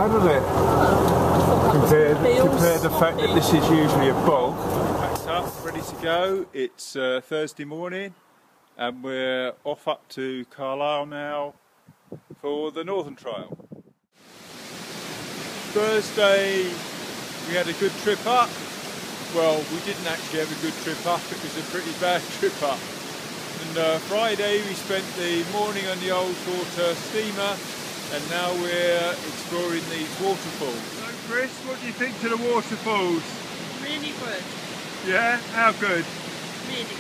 bad, is it? Compared to the fact that this is usually a bog. Packed up, ready to go. It's Thursday morning and we're off up to Carlisle now for the Northern Trail. Thursday we had a good trip up. Well, we didn't actually have a good trip up, it was a pretty bad trip up. And Friday we spent the morning on the old water steamer and now we're exploring these waterfalls. So Chris, what do you think to the waterfalls? Really good. Yeah? How good? Really good.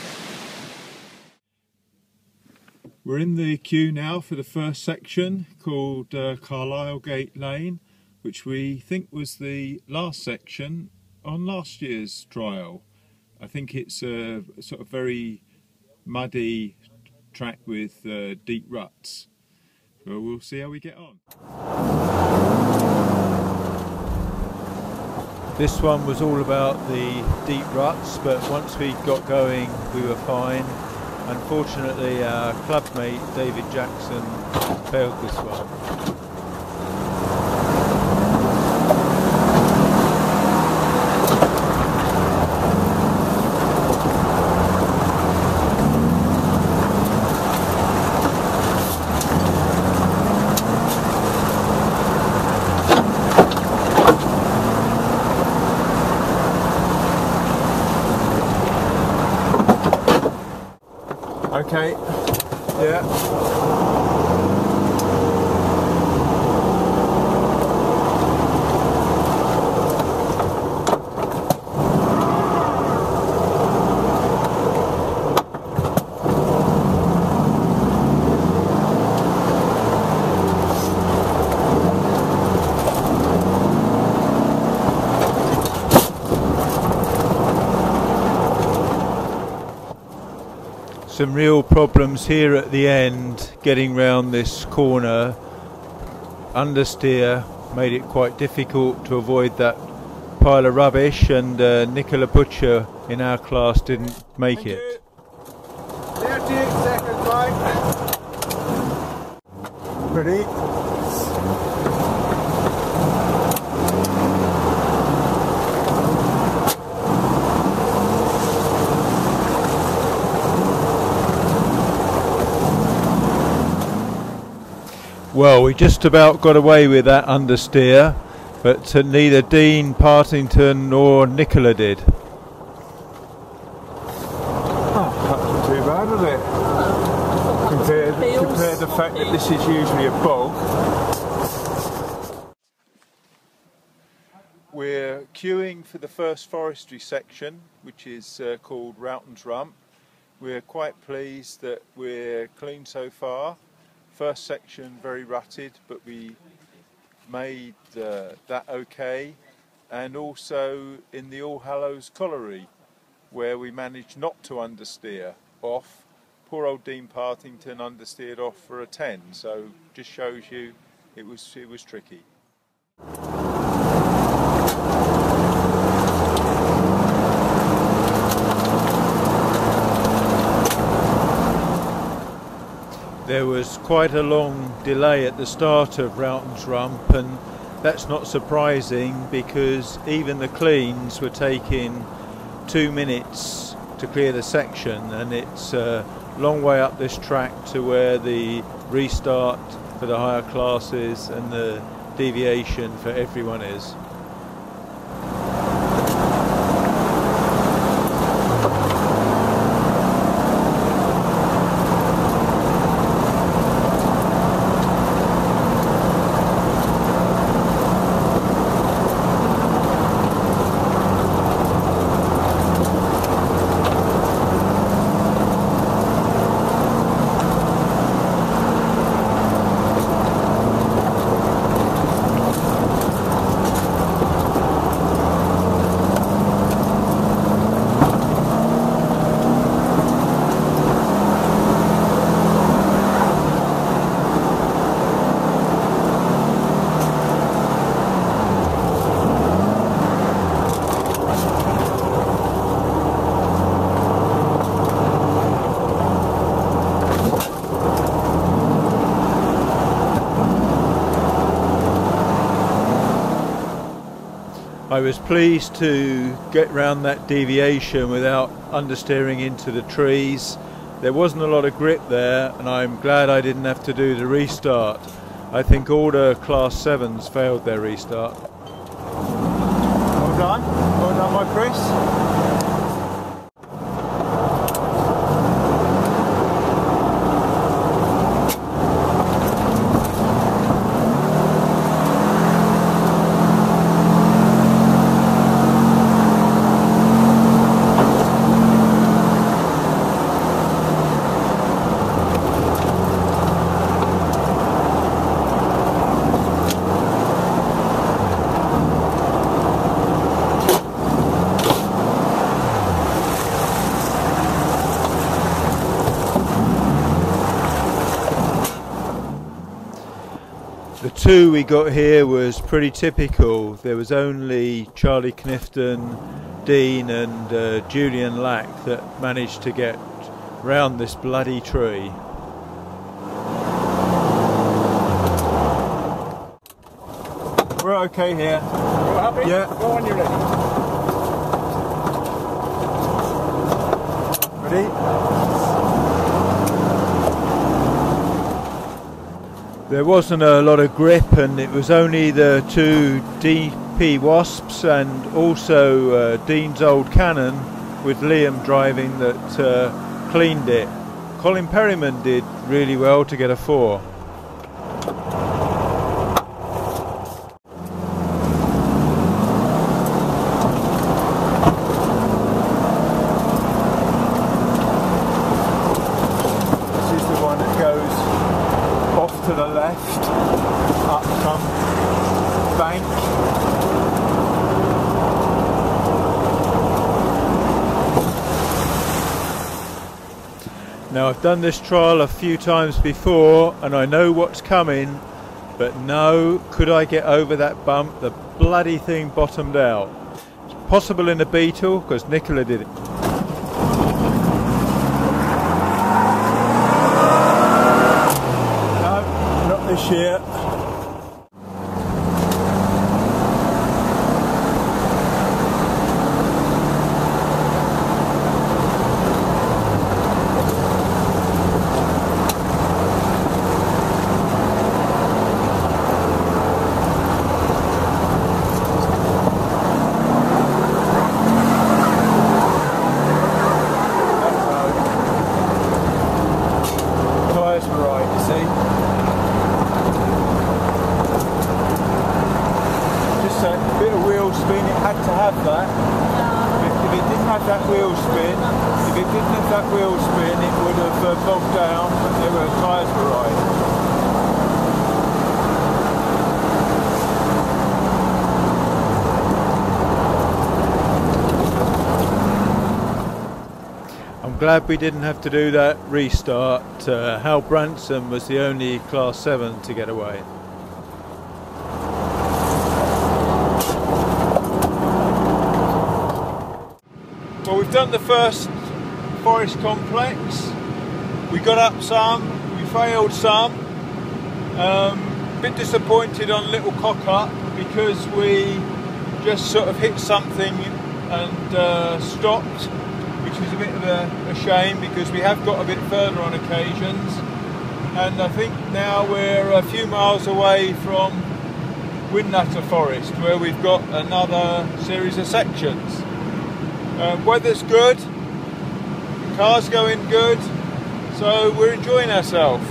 We're in the queue now for the first section called Carlisle Gate Lane, which we think was the last section on last year's trial. I think it's a sort of very muddy track with deep ruts. Well, we'll see how we get on. This one was all about the deep ruts, but once we got going we were fine. Unfortunately our clubmate David Jackson failed this one. Okay, yeah. Some real problems here at the end, getting round this corner. Understeer made it quite difficult to avoid that pile of rubbish, and Nicola Butcher in our class didn't make it. 38 seconds, right? Ready? Well, we just about got away with that understeer, but neither Dean Partington nor Nicola did. Oh, that's not too bad, is it? Compared to the fact that this is usually a bog. We're queuing for the first forestry section, which is called Roughton's Rump. We're quite pleased that we're clean so far. First section very rutted, but we made that okay. And also in the All Hallows Colliery, where we managed not to understeer off. Poor old Dean Partington understeered off for a 10, so just shows you it was tricky. There was quite a long delay at the start of Roughton's Rump, and that's not surprising because even the cleans were taking 2 minutes to clear the section, and it's a long way up this track to where the restart for the higher classes and the deviation for everyone is. I was pleased to get round that deviation without understeering into the trees. There wasn't a lot of grip there, and I'm glad I didn't have to do the restart. I think all the Class 7s failed their restart. Well done my Chris. The two we got here was pretty typical. There was only Charlie Knifton, Dean and Julian Lack that managed to get round this bloody tree. We're okay here. You're happy? Yeah. Go on, you're ready. Ready? There wasn't a lot of grip, and it was only the two DP Wasps and also Dean's old Cannon with Liam driving that cleaned it. Colin Perryman did really well to get a 4. This is the one that goes off to the left, up some bank. Now I've done this trial a few times before and I know what's coming, but no, could I get over that bump? The bloody thing bottomed out. It's possible in a Beetle because Nicola did it. No, not this year. Tyres were right, you see. Just a bit of wheel spin, it had to have that. If it didn't have that wheel spin, it would have bogged down, but the tyres were right. I'm glad we didn't have to do that restart. Hal Branson was the only Class 7 to get away. Well, we've done the first forest complex. We got up some, we failed some. Bit disappointed on Little Cock Up because we just sort of hit something and stopped, which was a bit of a shame because we have got a bit further on occasions. And I think now we're a few miles away from Whinnutter Forest where we've got another series of sections. Weather's good, the car's going good, so we're enjoying ourselves.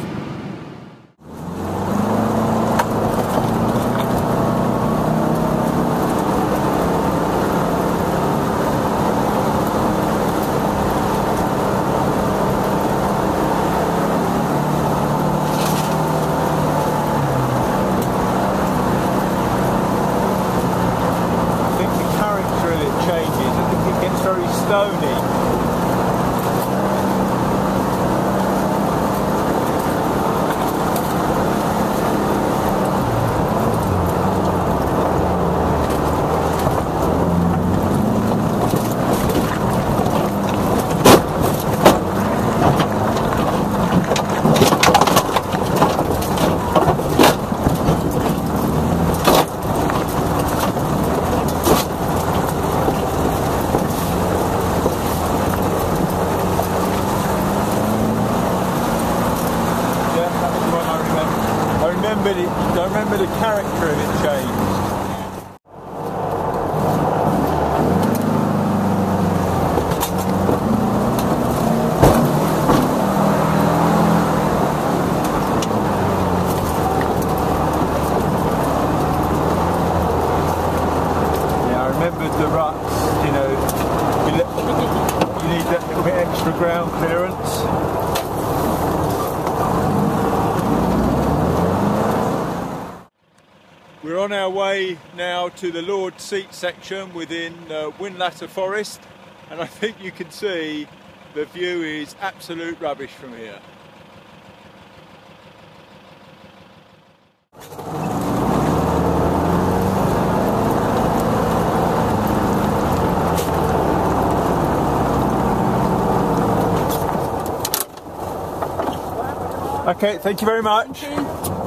Very stony. remember the character of it changed. Yeah, I remembered the ruts, you know, you need that little bit extra ground clearance. We're on our way now to the Lord Seat section within Whinlatter Forest, and I think you can see the view is absolute rubbish from here. Okay, thank you very much. Thank you.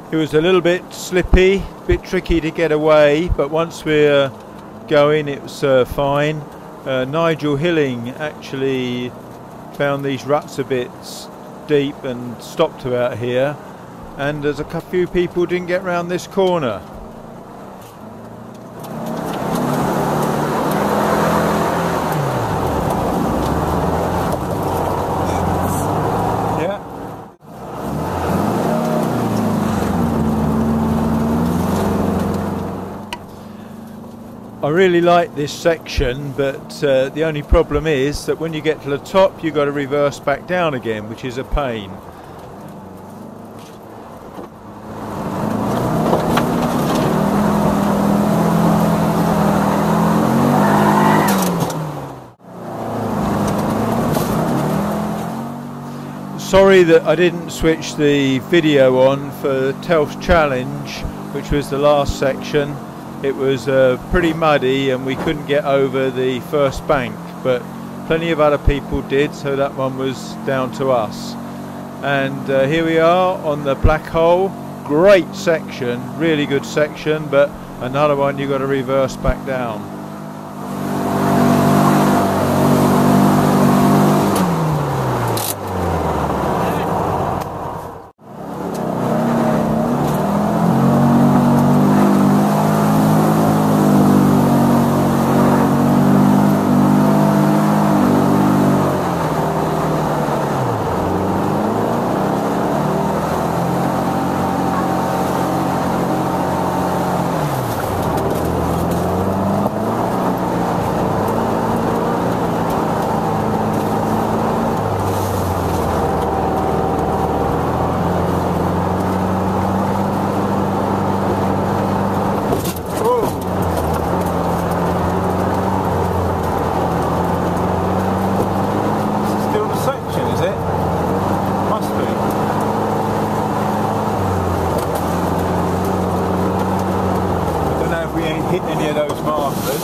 It was a little bit slippy, a bit tricky to get away, but once we're going it was fine. Nigel Hilling actually found these ruts a bit deep and stopped about here, and there's a few people who didn't get round this corner. I really like this section, but the only problem is that when you get to the top you've got to reverse back down again, which is a pain. Sorry that I didn't switch the video on for Telf's Challenge, which was the last section. It was pretty muddy and we couldn't get over the first bank, but plenty of other people did, so that one was down to us. And here we are on the Black Hole. Great section, really good section, but another one you've got to reverse back down. Hit any of those markers.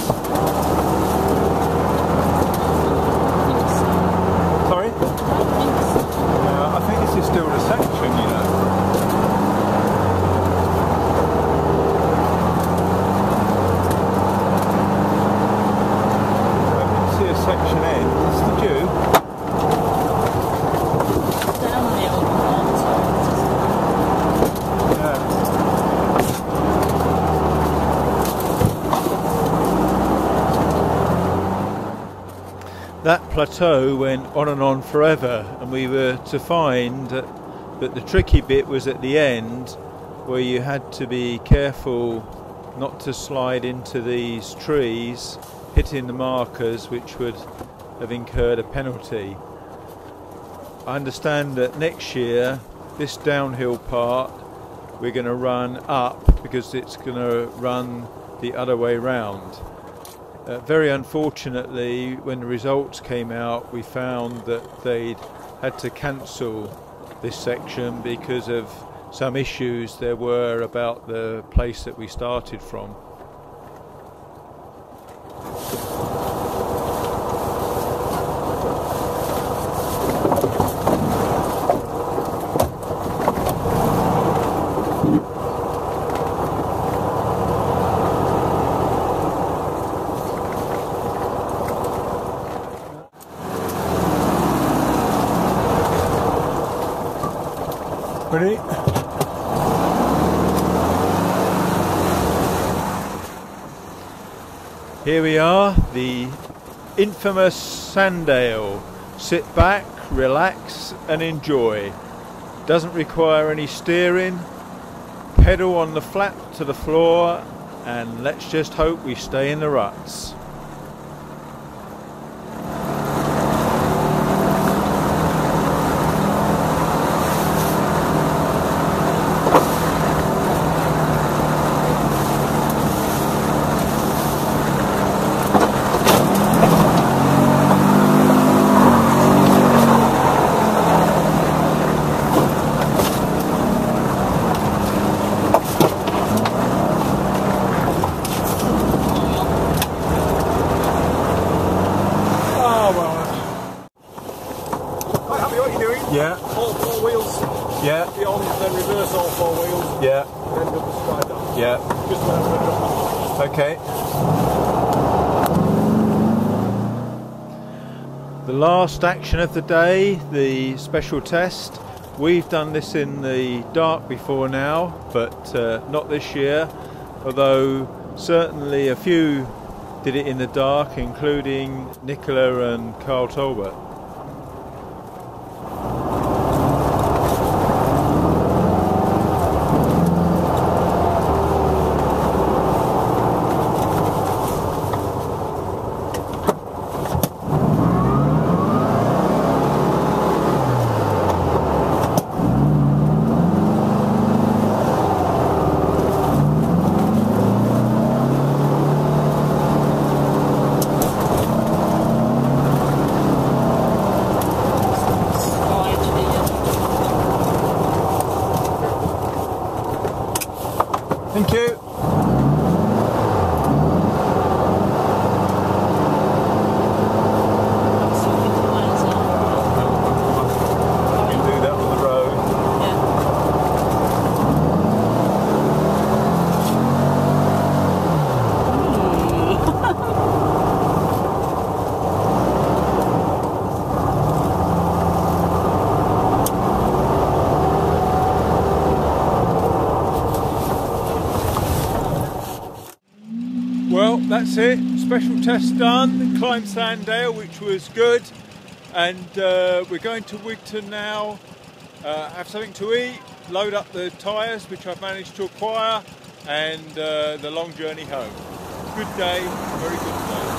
Sorry? I think this is still the section, you know. I didn't see a section end, did you? That plateau went on and on forever, and we were to find that the tricky bit was at the end, where you had to be careful not to slide into these trees, hitting the markers, which would have incurred a penalty. I understand that next year this downhill part we're going to run up, because it's going to run the other way round. Very unfortunately, when the results came out, we found that they'd had to cancel this section because of some issues there were about the place that we started from. Ready? Here we are, the infamous Sandale. Sit back, relax and enjoy. Doesn't require any steering. Pedal on the flat to the floor, and let's just hope we stay in the ruts. Yeah. All four wheels. Yeah. Be on, then reverse all four wheels. Yeah. Then double stride down. Yeah. Just whenever. Okay. The last action of the day, the special test. We've done this in the dark before now, but not this year. Although certainly a few did it in the dark, including Nicola and Carl Tolbert. Thank you. You can do that on the road. Well, that's it. Special test done. Climbed Sandale, which was good. And we're going to Wigton now, have something to eat, load up the tyres, which I've managed to acquire, and the long journey home. Good day, very good day.